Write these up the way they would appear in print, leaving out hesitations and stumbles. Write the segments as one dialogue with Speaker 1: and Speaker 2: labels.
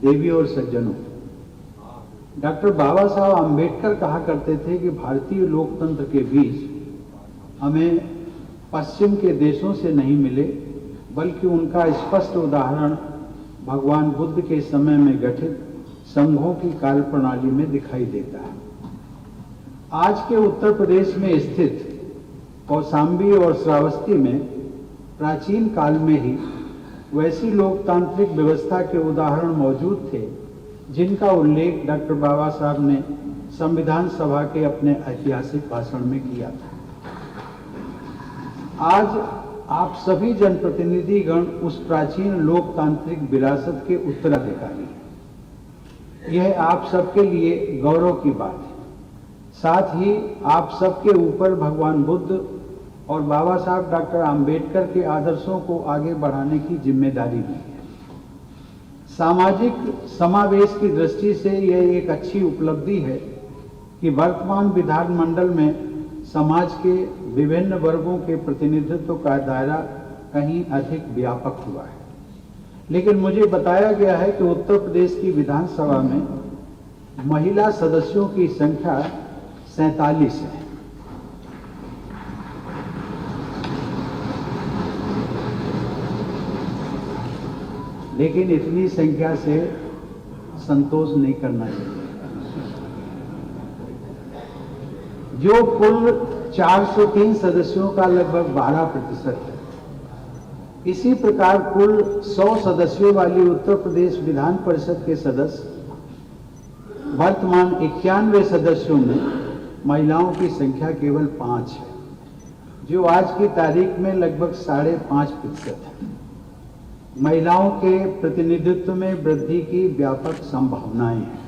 Speaker 1: देवी और सज्जनों, डॉक्टर बाबा साहब आम्बेडकर कहा करते थे कि भारतीय लोकतंत्र के बीच हमें पश्चिम के देशों से नहीं मिले, बल्कि उनका स्पष्ट उदाहरण भगवान बुद्ध के समय में गठित संघों की कार्यप्रणाली में दिखाई देता है। आज के उत्तर प्रदेश में स्थित कौशाम्बी और श्रावस्ती में प्राचीन काल में ही वैसी लोकतांत्रिक व्यवस्था के उदाहरण मौजूद थे जिनका उल्लेख डॉक्टर बाबा साहब ने संविधान सभा के अपने ऐतिहासिक भाषण में किया था। आज आप सभी जनप्रतिनिधिगण उस प्राचीन लोकतांत्रिक विरासत के उत्तराधिकारी हैं। यह आप सबके लिए गौरव की बात है। साथ ही आप सबके ऊपर भगवान बुद्ध और बाबा साहब डॉक्टर आम्बेडकर के आदर्शों को आगे बढ़ाने की जिम्मेदारी भी है। सामाजिक समावेश की दृष्टि से यह एक अच्छी उपलब्धि है कि वर्तमान विधानमंडल में समाज के विभिन्न वर्गों के प्रतिनिधित्व का दायरा कहीं अधिक व्यापक हुआ है। लेकिन मुझे बताया गया है कि उत्तर प्रदेश की विधानसभा में महिला सदस्यों की संख्या 47 है। लेकिन इतनी संख्या से संतोष नहीं करना चाहिए। जो कुल 403 सदस्यों का लगभग 12% है। इसी प्रकार कुल 100 सदस्यों वाली उत्तर प्रदेश विधान परिषद के सदस्य वर्तमान 91 सदस्यों में महिलाओं की संख्या केवल 5 है, जो आज की तारीख में लगभग 5.5% है। महिलाओं के प्रतिनिधित्व में वृद्धि की व्यापक संभावनाएं हैं।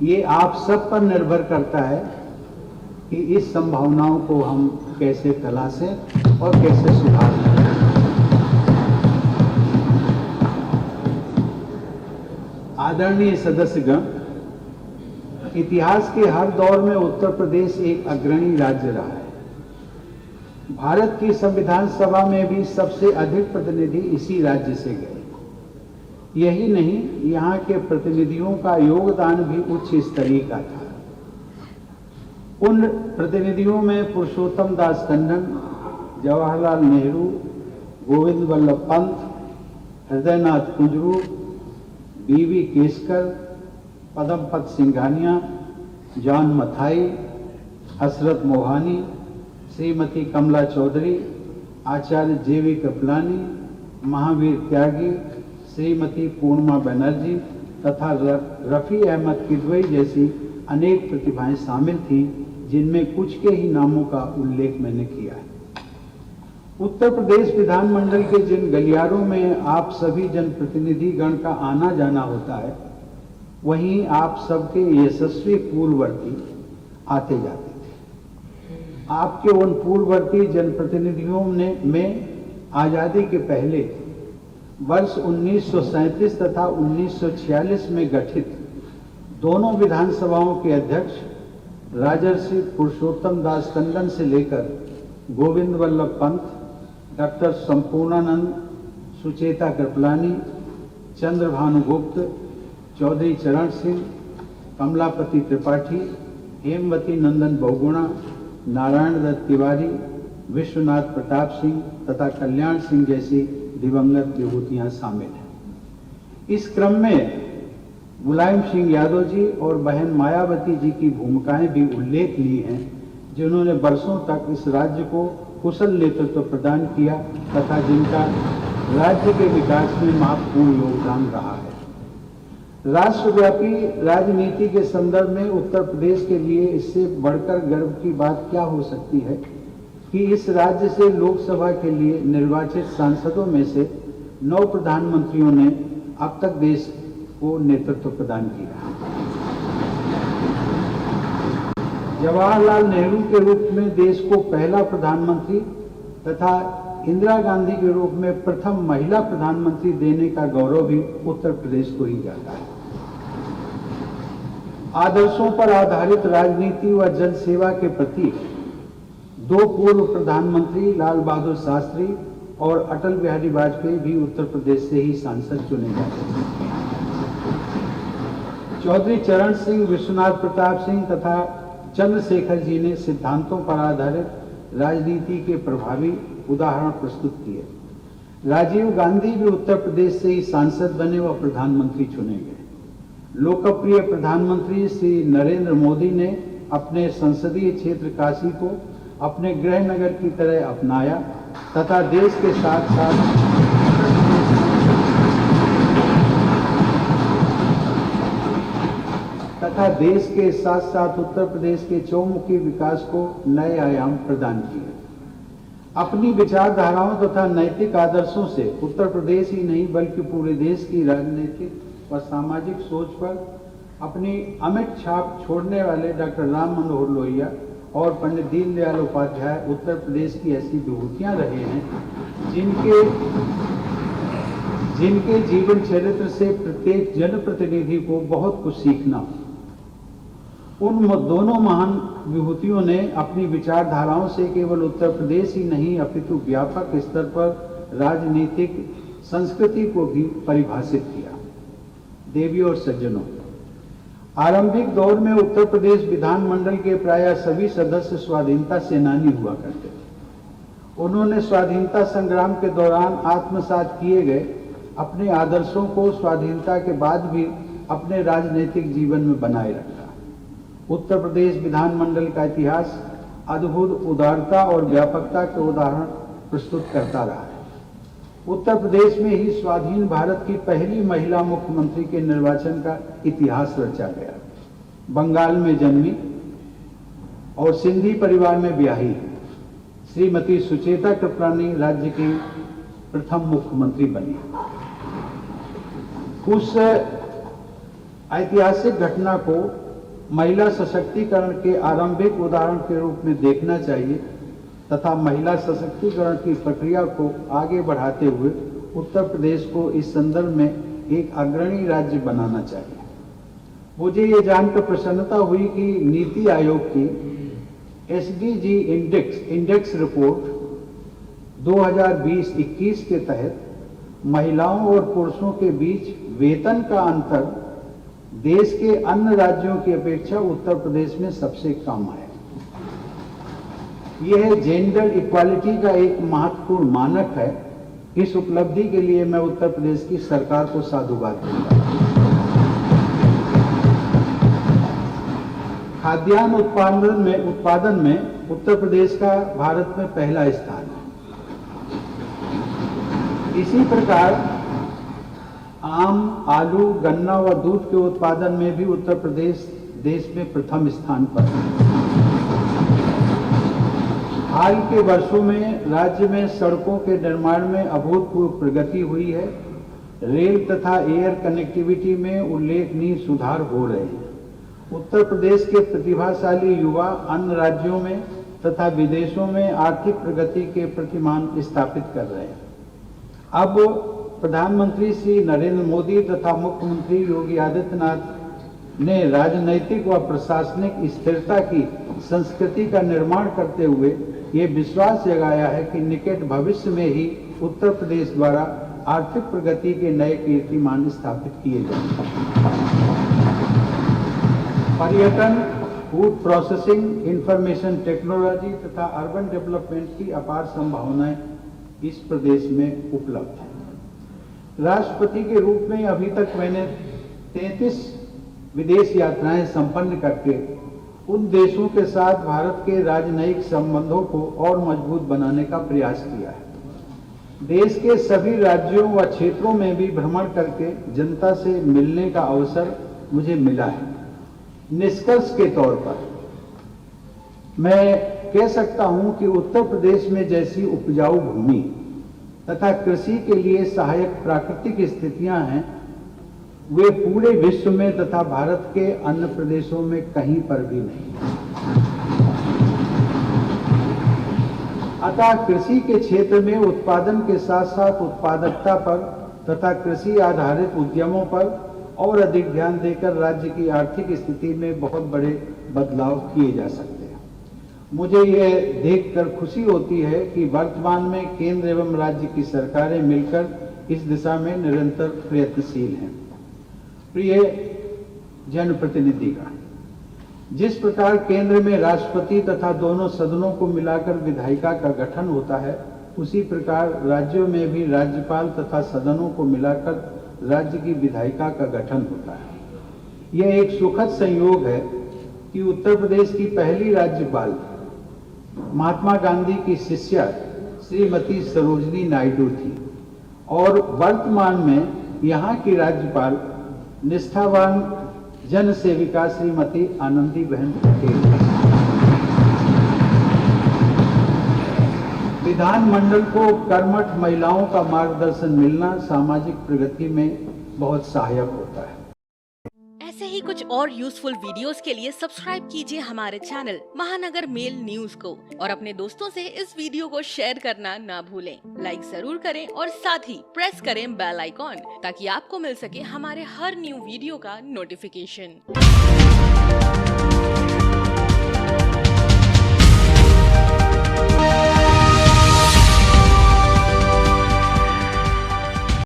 Speaker 1: ये आप सब पर निर्भर करता है कि इस संभावनाओं को हम कैसे तलाशें और कैसे सुधारें। आदरणीय सदस्यगण, इतिहास के हर दौर में उत्तर प्रदेश एक अग्रणी राज्य रहा है। भारत की संविधान सभा में भी सबसे अधिक प्रतिनिधि इसी राज्य से गए। यही नहीं, यहाँ के प्रतिनिधियों का योगदान भी उच्च स्तरीय का था। उन प्रतिनिधियों में पुरुषोत्तम दास टंडन, जवाहरलाल नेहरू, गोविंद वल्लभ पंत, हृदयनाथ कुंजरू, बीवी केसकर, पदमपत सिंघानिया, जॉन मथाई, हसरत मोहानी, श्रीमती कमला चौधरी, आचार्य जेवी कृपलानी, महावीर त्यागी, श्रीमती पूर्णिमा बनर्जी तथा रफ़ी अहमद किदवई जैसी अनेक प्रतिभाएं शामिल थीं, जिनमें कुछ के ही नामों का उल्लेख मैंने किया है। उत्तर प्रदेश विधानमंडल के जिन गलियारों में आप सभी जनप्रतिनिधिगण का आना जाना होता है, वहीं आप सबके यशस्वी पूर्ववर्ती आते जाते थे। आपके उन पूर्ववर्ती जनप्रतिनिधियों में आज़ादी के पहले वर्ष 1937 तथा 1946 में गठित दोनों विधानसभाओं के अध्यक्ष राजर्षि पुरुषोत्तम दास टंडन से लेकर गोविंद वल्लभ पंत, डॉक्टर संपूर्णानंद, सुचेता कृपलानी, चंद्रभानु गुप्त, चौधरी चरण सिंह, कमलापति त्रिपाठी, हेमवती नंदन बहुगुणा, नारायण दत्त तिवारी, विश्वनाथ प्रताप सिंह तथा कल्याण सिंह जैसी दिवंगत विभूतियां शामिल हैं। इस क्रम में मुलायम सिंह यादव जी और बहन मायावती जी की भूमिकाएं भी उल्लेखनीय हैं, जिन्होंने वर्षों तक इस राज्य को कुशल नेतृत्व प्रदान किया तथा जिनका राज्य के विकास में महत्वपूर्ण योगदान रहा है। राष्ट्रव्यापी राजनीति के संदर्भ में उत्तर प्रदेश के लिए इससे बढ़कर गर्व की बात क्या हो सकती है कि इस राज्य से लोकसभा के लिए निर्वाचित सांसदों में से 9 प्रधानमंत्रियों ने अब तक देश को नेतृत्व प्रदान किया। जवाहरलाल नेहरू के रूप में देश को पहला प्रधानमंत्री तथा इंदिरा गांधी के रूप में प्रथम महिला प्रधानमंत्री देने का गौरव भी उत्तर प्रदेश को ही जाता है। आदर्शों पर आधारित राजनीति व जनसेवा के प्रति 2 पूर्व प्रधानमंत्री लाल बहादुर शास्त्री और अटल बिहारी वाजपेयी भी उत्तर प्रदेश से ही सांसद चुने गए। चौधरी चरण सिंह, विश्वनाथ प्रताप सिंह तथा चंद्रशेखर जी ने सिद्धांतों पर आधारित राजनीति के प्रभावी उदाहरण प्रस्तुत किए। राजीव गांधी भी उत्तर प्रदेश से ही सांसद बने व प्रधानमंत्री चुने गए। लोकप्रिय प्रधानमंत्री श्री नरेंद्र मोदी ने अपने संसदीय क्षेत्र काशी को अपने गृह नगर की तरह अपनाया तथा देश के साथ साथ उत्तर प्रदेश के चौमुखी विकास को नए आयाम प्रदान किए। अपनी विचारधाराओं तथा नैतिक आदर्शों से उत्तर प्रदेश ही नहीं बल्कि पूरे देश की राजनीतिक व सामाजिक सोच पर अपनी अमिट छाप छोड़ने वाले डॉक्टर राम मनोहर लोहिया और पंडित दीनदयाल उपाध्याय उत्तर प्रदेश की ऐसी विभूतियां रहे हैं जिनके जीवन चरित्र से प्रत्येक जनप्रतिनिधि को बहुत कुछ सीखना हो। उन दोनों महान विभूतियों ने अपनी विचारधाराओं से केवल उत्तर प्रदेश ही नहीं अपितु व्यापक स्तर पर राजनीतिक संस्कृति को भी परिभाषित किया। देवियों और सज्जनों, आरंभिक दौर में उत्तर प्रदेश विधानमंडल के प्रायः सभी सदस्य स्वाधीनता सेनानी हुआ करते थे। उन्होंने स्वाधीनता संग्राम के दौरान आत्मसात किए गए अपने आदर्शों को स्वाधीनता के बाद भी अपने राजनीतिक जीवन में बनाए रखा। उत्तर प्रदेश विधानमंडल का इतिहास अद्भुत उदारता और व्यापकता के उदाहरण प्रस्तुत करता रहा है। उत्तर प्रदेश में ही स्वाधीन भारत की पहली महिला मुख्यमंत्री के निर्वाचन का इतिहास रचा गया। बंगाल में जन्मी और सिंधी परिवार में ब्याही श्रीमती सुचेता कृपलानी राज्य की प्रथम मुख्यमंत्री बनी। उस ऐतिहासिक घटना को महिला सशक्तिकरण के आरंभिक उदाहरण के रूप में देखना चाहिए तथा महिला सशक्तिकरण की प्रक्रिया को आगे बढ़ाते हुए उत्तर प्रदेश को इस संदर्भ में एक अग्रणी राज्य बनाना चाहिए। मुझे ये जानकर प्रसन्नता हुई कि नीति आयोग की एसडीजी इंडेक्स रिपोर्ट 2020-21 के तहत महिलाओं और पुरुषों के बीच वेतन का अंतर देश के अन्य राज्यों की अपेक्षा उत्तर प्रदेश में सबसे कम है। यह जेंडर इक्वालिटी का एक महत्वपूर्ण मानक है। इस उपलब्धि के लिए मैं उत्तर प्रदेश की सरकार को साधुवाद दूंगा। खाद्यान्न उत्पादन में उत्तर प्रदेश का भारत में पहला स्थान है। इसी प्रकार आम, आलू, गन्ना व दूध के उत्पादन में भी उत्तर प्रदेश देश में प्रथम स्थान पर है। हाल के वर्षों में राज्य में सड़कों के निर्माण में अभूतपूर्व प्रगति हुई है। रेल तथा एयर कनेक्टिविटी में उल्लेखनीय सुधार हो रहे हैं। उत्तर प्रदेश के प्रतिभाशाली युवा अन्य राज्यों में तथा विदेशों में आर्थिक प्रगति के प्रतिमान स्थापित कर रहे हैं। अब प्रधानमंत्री श्री नरेंद्र मोदी तथा मुख्यमंत्री योगी आदित्यनाथ ने राजनैतिक व प्रशासनिक स्थिरता की संस्कृति का निर्माण करते हुए ये विश्वास जगाया है कि निकट भविष्य में ही उत्तर प्रदेश द्वारा आर्थिक प्रगति के नए कीर्तिमान स्थापित किए जाएंगे। पर्यटन, फूड प्रोसेसिंग, इंफॉर्मेशन टेक्नोलॉजी तथा अर्बन डेवलपमेंट की अपार संभावनाएं इस प्रदेश में उपलब्ध है। राष्ट्रपति के रूप में अभी तक मैंने 33 विदेश यात्राएं संपन्न करके उन देशों के साथ भारत के राजनयिक संबंधों को और मजबूत बनाने का प्रयास किया है। देश के सभी राज्यों व क्षेत्रों में भी भ्रमण करके जनता से मिलने का अवसर मुझे मिला है। निष्कर्ष के तौर पर मैं कह सकता हूं कि उत्तर प्रदेश में जैसी उपजाऊ भूमि तथा कृषि के लिए सहायक प्राकृतिक स्थितियां हैं, वे पूरे विश्व में तथा भारत के अन्य प्रदेशों में कहीं पर भी नहीं। अतः कृषि के क्षेत्र में उत्पादन के साथ साथ उत्पादकता पर तथा कृषि आधारित उद्यमों पर और अधिक ध्यान देकर राज्य की आर्थिक स्थिति में बहुत बड़े बदलाव किए जा सकते हैं। मुझे यह देखकर खुशी होती है कि वर्तमान में केंद्र एवं राज्य की सरकारें मिलकर इस दिशा में निरंतर प्रयत्नशील हैं। प्रिय जनप्रतिनिधिगण, जिस प्रकार केंद्र में राष्ट्रपति तथा दोनों सदनों को मिलाकर विधायिका का गठन होता है, उसी प्रकार राज्यों में भी राज्यपाल तथा सदनों को मिलाकर राज्य की विधायिका का गठन होता है। यह एक सुखद संयोग है कि उत्तर प्रदेश की पहली राज्यपाल महात्मा गांधी की शिष्या श्रीमती सरोजिनी नायडू थी और वर्तमान में यहाँ की राज्यपाल निष्ठावान जन सेविका श्रीमती आनंदीबेन पटेल। विधानमंडल को कर्मठ महिलाओं का मार्गदर्शन मिलना सामाजिक प्रगति में बहुत सहायक होता है।
Speaker 2: ऐसे ही कुछ और यूजफुल वीडियोस के लिए सब्सक्राइब कीजिए हमारे चैनल महानगर मेल न्यूज को और अपने दोस्तों से इस वीडियो को शेयर करना ना भूलें। लाइक जरूर करें और साथ ही प्रेस करें बेल आइकॉन ताकि आपको मिल सके हमारे हर न्यू वीडियो का नोटिफिकेशन।